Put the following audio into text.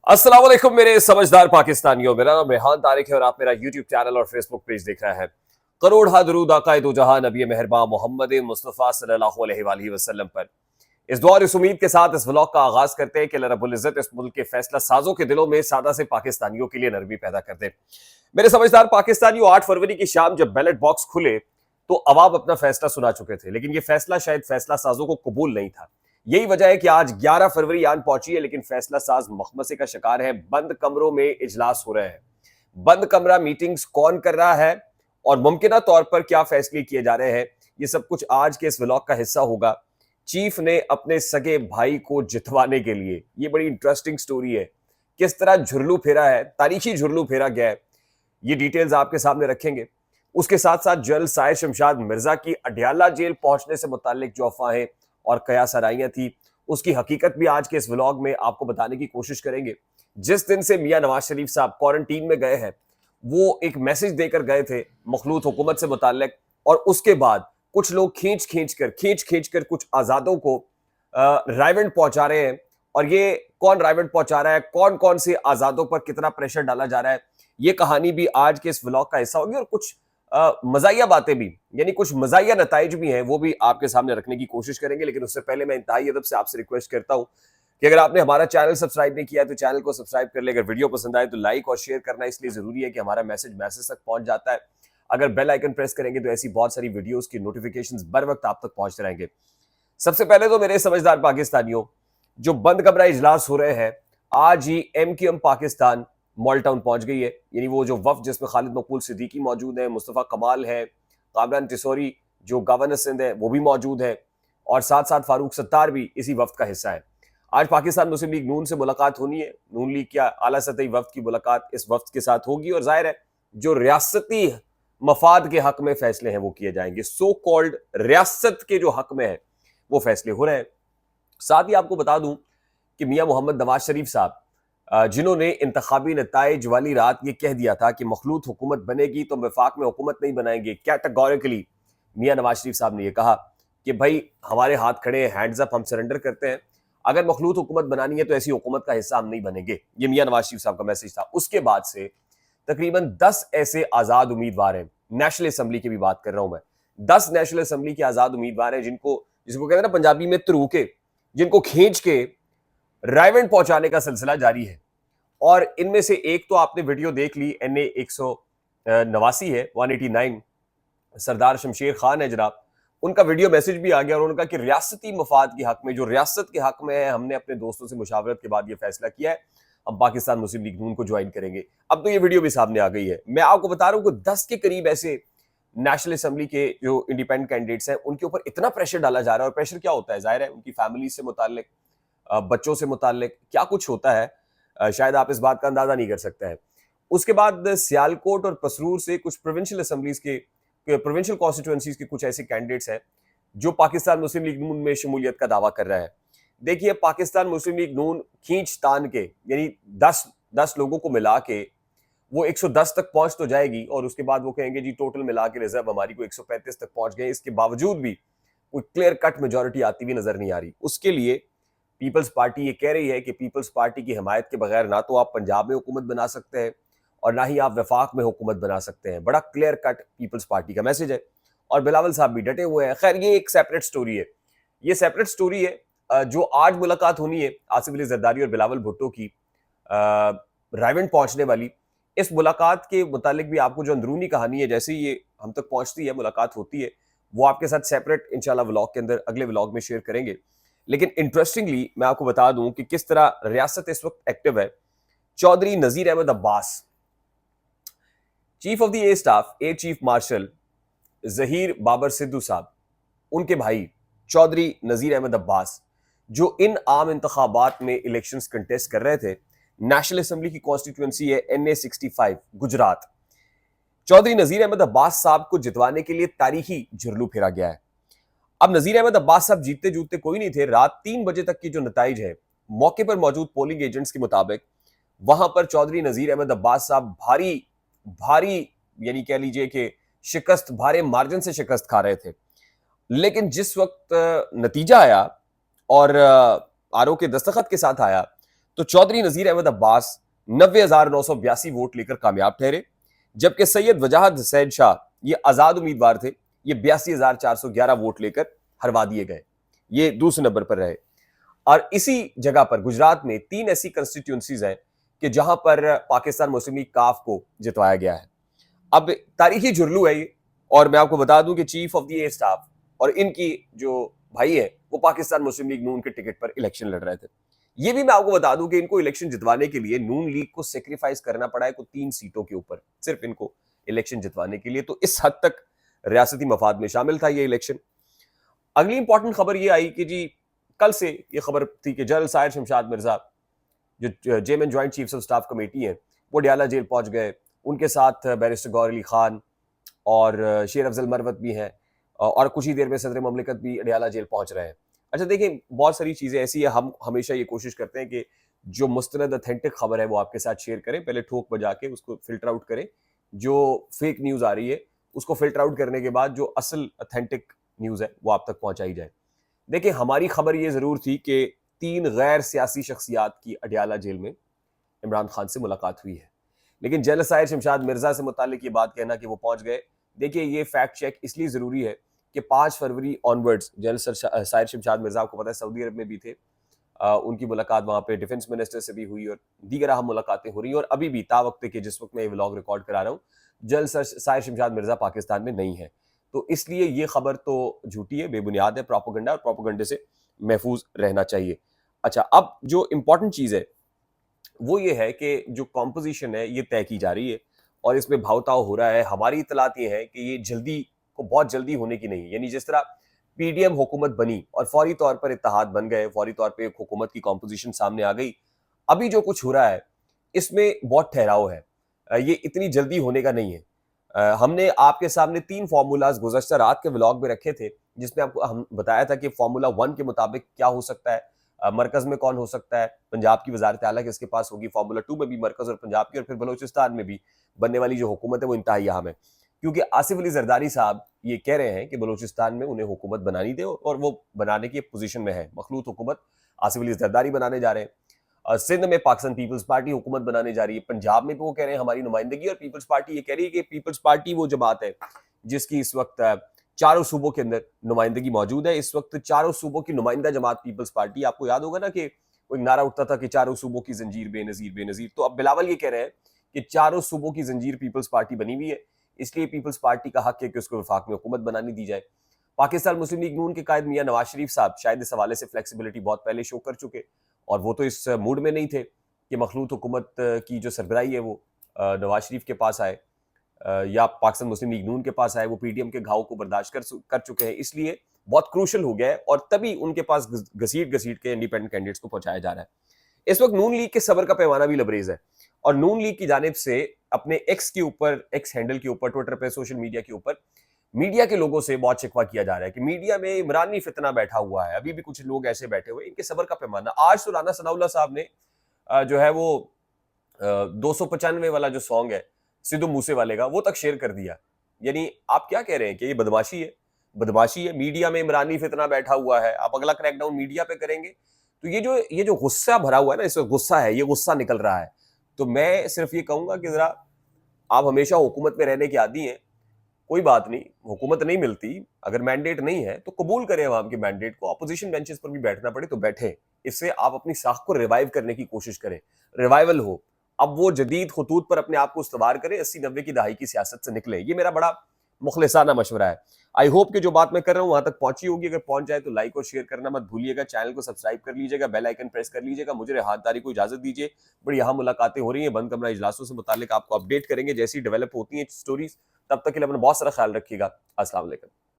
अस्सलाम वालेकुम मेरे समझदार पाकिस्तानियों। मेरा नाम रेहान तारिक है और आप मेरा यूट्यूब चैनल और फेसबुक पेज देख रहे हैं। करोड़ हा दरूद आकाए दो जहां नबी मेहरबान मोहम्मद मुस्तफ़ा सल्लल्लाहु अलैहि वसल्लम पर। इस दुआ और इस उम्मीद के साथ इस व्लॉग का आगाज करते हैं कि अल्लाह रब्बुल इज्जत इस मुल्क के फैसला साजों के दिलों में सादा से पाकिस्तानियों के लिए नरमी पैदा कर दे। मेरे समझदार पाकिस्तानियों, 8 फरवरी की शाम जब बैलेट बॉक्स खुले तो अवाम अपना फैसला सुना चुके थे, लेकिन यह फैसला शायद फैसला साजों को कबूल नहीं था। यही वजह है कि आज 11 फरवरी आन पहुंची है, लेकिन फैसला साज मखमसे का शिकार है। बंद कमरों में इजलास हो रहे हैं। बंद कमरा मीटिंग्स कौन कर रहा है और मुमकिना तौर पर क्या फैसले किए जा रहे हैं, ये सब कुछ आज के इस व्लॉग का हिस्सा होगा। चीफ ने अपने सगे भाई को जितवाने के लिए, ये बड़ी इंटरेस्टिंग स्टोरी है, किस तरह झुरलू फेरा है, तारीखी झुरलू फेरा गया है, ये डिटेल्स आपके सामने रखेंगे। उसके साथ साथ जनरल साहिर शमशाद मिर्जा की अडयाला जेल पहुंचने से मुताल्लिक जो अफवाहें और कयासराइयां थी, उसकी हकीकत भी आज के इस व्लॉग में आपको बताने की कोशिश करेंगे। जिस दिन से मियां नवाज शरीफ साहब क्वारंटीन में गए हैं, वो एक मैसेज देकर गए थे मखलूत हुकूमत से मुताल्लिक, और उसके बाद कुछ लोग खींच खींच कर कुछ आजादों को रायवेंड पहुंचा रहे हैं। और ये कौन रायवेंड पहुंचा रहा है, कौन कौन से आजादों पर कितना प्रेशर डाला जा रहा है, ये कहानी भी आज के इस व्लॉग का हिस्सा होगी। और कुछ मजाया बातें भी, यानी कुछ मजाया नताइज भी हैं, वो भी आपके सामने रखने की कोशिश करेंगे। लेकिन उससे पहले मैं इंतहाई अदब से आपसे रिक्वेस्ट करता हूं कि अगर आपने हमारा चैनल सब्सक्राइब नहीं किया तो चैनल को सब्सक्राइब कर ले। अगर वीडियो पसंद आए तो लाइक और शेयर करना इसलिए जरूरी है कि हमारा मैसेज तक पहुंच जाता है। अगर बेल आइकन प्रेस करेंगे तो ऐसी बहुत सारी वीडियोस की नोटिफिकेशंस बर वक्त आप तक पहुंचते रहेंगे। सबसे पहले तो मेरे समझदार पाकिस्तानियों, जो बंद कमरा इजलास हो रहे हैं, आज ही MQM पाकिस्तान मॉल टाउन पहुंच गई है। यानी वो जो वफ्द जिसमें खालिद मकबूल सिद्दीकी मौजूद है, मुस्तफ़ा कमाल है, कामरान तिसौरी जो गवर्नर सिंध है वो भी मौजूद है, और साथ साथ फारूक सत्तार भी इसी वफ्द का हिस्सा है। आज पाकिस्तान मुस्लिम लीग नून से मुलाकात होनी है। नून लीग क्या आला सतही वफ्द की मुलाकात इस वफ्द के साथ होगी, और जाहिर है जो रियासती मफाद के हक में फैसले हैं वो किए जाएंगे। सो कॉल्ड रियासत के जो हक में है वो फैसले हो रहे हैं। साथ ही आपको बता दूं कि मियां मोहम्मद नवाज शरीफ साहब, जिन्होंने इंतखाबी नताइज वाली रात ये कह दिया था कि मखलूत हुकूमत बनेगी तो वफाक में हुकूमत नहीं बनाएंगे, कैटेगोरिकली मियां नवाज शरीफ साहब ने यह कहा कि भाई हमारे हाथ खड़े हैं, हैंड्स अप, हम सरेंडर करते हैं, अगर मखलूत हुकूमत बनानी है तो ऐसी हुकूमत का हिस्सा हम नहीं बनेंगे। ये मियां नवाज शरीफ साहब का मैसेज था। उसके बाद से तकरीबन 10 ऐसे आजाद उम्मीदवार हैं, नेशनल असम्बली की भी बात कर रहा हूं मैं, 10 नेशनल असम्बली के आजाद उम्मीदवार हैं जिनको कहते हैं ना पंजाबी में तरूके, जिनको खींच के रायवेंड पहुंचाने का सिलसिला जारी है। और इनमें से एक तो आपने वीडियो देख ली, NA 189 है, 189, सरदार शमशेर खान है जनाब, उनका वीडियो मैसेज भी आ गया और उनका कि रियासती मफाद के हक में, जो रियासत के हक में है, हमने अपने दोस्तों से मुशावरत के बाद यह फैसला किया है, हम पाकिस्तान मुस्लिम लीग नून को ज्वाइन करेंगे। अब तो ये वीडियो भी सामने आ गई है। मैं आपको बता रहा हूं कि 10 के करीब ऐसे नेशनल असम्बली के जो इंडिपेंडेंट कैंडिडेट्स हैं उनके ऊपर इतना प्रेशर डाला जा रहा है। और प्रेशर क्या होता है, जाहिर है उनकी फैमिली से मुताल्लिक, बच्चों से मुताल्लिक क्या कुछ होता है, शायद आप इस बात का अंदाजा नहीं कर सकते हैं। उसके बाद सियालकोट और पसरूर से कुछ प्रोविंशियल असम्बलीज के, प्रोविंशियल कॉन्स्टिट्यूएंसीज के कुछ ऐसे कैंडिडेट्स हैं जो पाकिस्तान मुस्लिम लीग नून में शमूलियत का दावा कर रहा है। देखिए, पाकिस्तान मुस्लिम लीग नून खींच तान के, यानी 10 लोगों को मिला के वो 110 तक पहुंच तो जाएगी, और उसके बाद वो कहेंगे जी टोटल मिला के रिजर्व हमारी को 135 तक पहुंच गए। इसके बावजूद भी कोई क्लियर कट मेजोरिटी आती हुई नजर नहीं आ रही। उसके लिए पीपल्स पार्टी ये कह रही है कि पीपल्स पार्टी की हिमायत के बगैर ना तो आप पंजाब में हुकूमत बना सकते हैं और ना ही आप वफाक में हुकूमत बना सकते हैं। बड़ा क्लियर कट पीपल्स पार्टी का मैसेज है, और बिलावल साहब भी डटे हुए हैं। खैर, ये एक सेपरेट स्टोरी है, ये सेपरेट स्टोरी है। जो आज मुलाकात होनी है आसिफ अली जरदारी और बिलावल भुट्टो की रायवेंड पहुंचने वाली, इस मुलाकात के मुतालिक भी आपको जो अंदरूनी कहानी है, जैसे ही ये हम तक पहुंचती है, मुलाकात होती है, वो आपके साथ सेपरेट इंशाल्लाह व्लॉग के अंदर अगले व्लॉग में शेयर करेंगे। लेकिन इंटरेस्टिंगली मैं आपको बता दूं कि किस तरह रियासत इस वक्त एक्टिव है। Chaudhry Nazir Ahmed Abbas, chief of the air staff, air chief marshal Zaheer Babar Sidhu sahab, उनके भाई चौधरी नजीर अहमद अब्बास, जो इन आम इंतखाबात में इलेक्शंस कंटेस्ट कर रहे थे, नेशनल असम्बली की कॉन्स्टिट्यूएंसी है NA 65 गुजरात, चौधरी नजीर अहमद अब्बास साहब को जितवाने के लिए तारीखी झुरलू फेरा गया है। अब नजीर अहमद अब्बास साहब जीतते जूतते कोई नहीं थे। रात 3 बजे तक की जो नताइज है, मौके पर मौजूद पोलिंग एजेंट्स के मुताबिक, वहां पर चौधरी नजीर अहमद अब्बास साहब भारी भारी यानी कह लीजिए कि शिकस्त, भारे मार्जिन से शिकस्त खा रहे थे। लेकिन जिस वक्त नतीजा आया और RO के दस्तखत के साथ आया, तो चौधरी नजीर अहमद अब्बास 90,982 वोट लेकर कामयाब ठहरे, जबकि सैयद वजाहत हुसैन शाह ये आजाद उम्मीदवार थे, ये 82,411 वोट लेकर हरवा दिए गए, ये दूसरे नंबर पर रहे। और इसी जगह पर गुजरात में 3 ऐसी कंस्टिट्यूंसीज हैं कि जहां पर पाकिस्तान मुस्लिम लीग काफ को जितवाया गया है। अब तारीखी जुर्लू है ये, और मैं आपको बता दूं कि chief of the air staff और इनकी जो भाई है वो पाकिस्तान मुस्लिम लीग नून के टिकट पर इलेक्शन लड़ रहे थे। ये भी मैं आपको बता दूं कि इनको इलेक्शन जितवाने के लिए नून लीग को सेक्रीफाइस करना पड़ा है, को 3 सीटों के ऊपर सिर्फ इनको इलेक्शन जितवाने के लिए। तो इस हद तक रियासती मफाद में शामिल था ये इलेक्शन। अगली इंपॉर्टेंट खबर ये आई कि जी कल से ये खबर थी कि जनरल साहिर शमशाद मिर्जा जो JMN joint chiefs of staff committee है वो डयाला जेल पहुंच गए। उनके साथ बैरिस्टर गौहर अली खान और शेर अफजल मरवत भी हैं, और कुछ ही देर में सदर ममलिकत भी डयाला जेल पहुंच रहे हैं। अच्छा देखिए, बहुत सारी चीज़ें ऐसी है, हम हमेशा ये कोशिश करते हैं कि जो मुस्तनद अथेंटिक खबर है वो आपके साथ शेयर करें, पहले ठोक बजा के उसको फिल्टर आउट करें। जो फेक न्यूज़ आ रही है उसको फिल्टर आउट करने के बाद जो असल अथेंटिक न्यूज़ है वो आप तक पहुंचाई जाए। देखिए, हमारी खबर ये ज़रूर थी कि 3 गैर सियासी शख्सियात की अडयाला जेल में इमरान खान से मुलाकात हुई है, लेकिन जनरल साहिर शमशाद मिर्जा से मुतालिक ये बात कहना कि वो पहुंच गए, देखिए ये फैक्ट चेक इसलिए ज़रूरी है कि 5 फरवरी ऑनवर्ड्स जनरल साहिर शमशाद मिर्जा, आपको पता है सऊदी अरब में भी थे, उनकी मुलाकात वहाँ पे डिफेंस मिनिस्टर से भी हुई और दीगर अहम मुलाकातें हो रही हैं। और अभी भी तावक्त के जिस वक्त मैं ये व्लॉग रिकॉर्ड करा रहा हूँ, जनरल साहिर शमशाद मिर्जा पाकिस्तान में नहीं है। तो इसलिए ये खबर तो झूठी है, बेबुनियाद है, प्रोपोगंडा, और प्रोपोगंडे से महफूज रहना चाहिए। अच्छा, अब जो इंपॉर्टेंट चीज़ है वो ये है कि जो कॉम्पोजिशन है ये तय की जा रही है और इसमें भावताव हो रहा है। हमारी इतलात ये है कि ये जल्दी को बहुत जल्दी होने की नहीं है, यानी जिस तरह पीडीएम हुकूमत बनी और फौरी तौर पर इत्तेहाद बन गए, फौरी तौर पर एक हुकूमत की कॉम्पोजिशन सामने आ गई, अभी जो कुछ हो रहा है इसमें बहुत ठहराव है, ये इतनी जल्दी होने का नहीं है। हमने आपके सामने 3 फार्मूलाज गुज़श्ता रात के व्लॉग में रखे थे, जिसमें आपको हम बताया था कि फार्मूला 1 के मुताबिक क्या हो सकता है, मरकज में कौन हो सकता है, पंजाब की वजारत आला किसके पास होगी, फार्मूला 2 में भी मरकज और पंजाब की, और फिर बलोचिस्तान में भी बनने वाली जो हुकूमत है वो इंतहाई अहम है, क्योंकि आसिफ अली जरदारी साहब ये कह रहे हैं कि बलोचिस्तान में उन्हें हुकूमत बनानी दे और वो बनाने की पोजीशन में है। मखलूत हुकूमत आसिफ अली जरदारी बनाने जा रहे हैं। सिंध में पाकिस्तान पीपल्स पार्टी हुकूमत बनाने जा रही है, पंजाब में भी वो कह रहे हैं हमारी नुमाइंदगी, और पीपल्स पार्टी ये कह रही है कि पीपल्स पार्टी वो जमात है जिसकी इस वक्त चारों सूबों के अंदर नुमाइंदगी मौजूद है। इस वक्त चारों सूबों की नुमाइंदा जमात पीपल्स पार्टी, आपको याद होगा ना कि वो एक नारा उठता था कि चारों सूबों की जंजीर बेनजीर बेनजीर, तो अब बिलावल ये कह रहे हैं कि चारों सूबों की जंजीर पीपल्स पार्टी बनी हुई है, इसलिए पीपल्स पार्टी का हक है कि उसको वफाक में हुकूमत बनानी दी जाए। पाकिस्तान मुस्लिम लीग नून के कायद मियां नवाज शरीफ साहब शायद इस हवाले से फ्लेक्सिबिलिटी बहुत पहले शो कर चुके, और वो तो इस मूड में नहीं थे कि मखलूत हुकूमत की जो सरबराही है वो नवाज शरीफ के पास आए या पाकिस्तान मुस्लिम लीग नून के पास आए। वो पीडीएम के घाव को बर्दाश्त कर चुके हैं, इसलिए बहुत क्रूशल हो गया है और तभी उनके पास घसीट घसीट के इंडिपेंडेंट कैंडिडेट्स को पहुंचाया जा रहा है। इस वक्त नून लीग के सबर का पैमाना भी लबरेज है, और नून लीग की जानिब से अपने एक्स के ऊपर, एक्स हैंडल के ऊपर, ट्विटर पे, सोशल मीडिया के ऊपर मीडिया के लोगों से बहुत शिकवा किया जा रहा है कि मीडिया में इमरानी फितना बैठा हुआ है, अभी भी कुछ लोग ऐसे बैठे हुए, इनके सबर का पैमाना। आज तो राना सनाउल्लाह साहब ने जो है वो 295 वाला जो सॉन्ग है सिद्धू मूसे वाले का, वो तक शेयर कर दिया। यानी आप क्या कह रहे हैं कि ये बदमाशी है? बदमाशी है, मीडिया में इमरानी फितना बैठा हुआ है, आप अगला क्रैकडाउन मीडिया पे करेंगे। तो ये जो गुस्सा भरा हुआ है ना, इसमें गुस्सा है, ये गुस्सा निकल रहा है। तो मैं सिर्फ ये कहूंगा कि जरा आप हमेशा हुकूमत में रहने के आदी हैं, कोई बात नहीं, हुकूमत नहीं मिलती, अगर मैंडेट नहीं है तो कबूल करें अवाम के मैंडेट को, अपोजिशन बेंचेस पर भी बैठना पड़े तो बैठे, इससे आप अपनी साख को रिवाइव करने की कोशिश करें, रिवाइवल हो। अब वो जदीद खतूत पर अपने आप को इस्तवार करें, 80-90 की दहाई की सियासत से निकले। ये मेरा बड़ा मुखलिसाना मशवरा है। आई होप कि जो बात मैं कर रहा हूं वहां तक पहुंची होगी। अगर पहुंच जाए तो लाइक और शेयर करना मत भूलिएगा, चैनल को सब्सक्राइब कर लीजिएगा, बेल आइकन प्रेस कर लीजिएगा। मुझे रेहानदारी को इजाजत दीजिए, बड़ी यहाँ मुलाकातें हो रही हैं, बंद कमरा इजलासों से मुतालिक आपको अपडेट करेंगे जैसी डेवलप होती हैं स्टोरीज। तब तक के लिए अपना बहुत सारा ख्याल रखिएगा। अस्सलाम वालेकुम।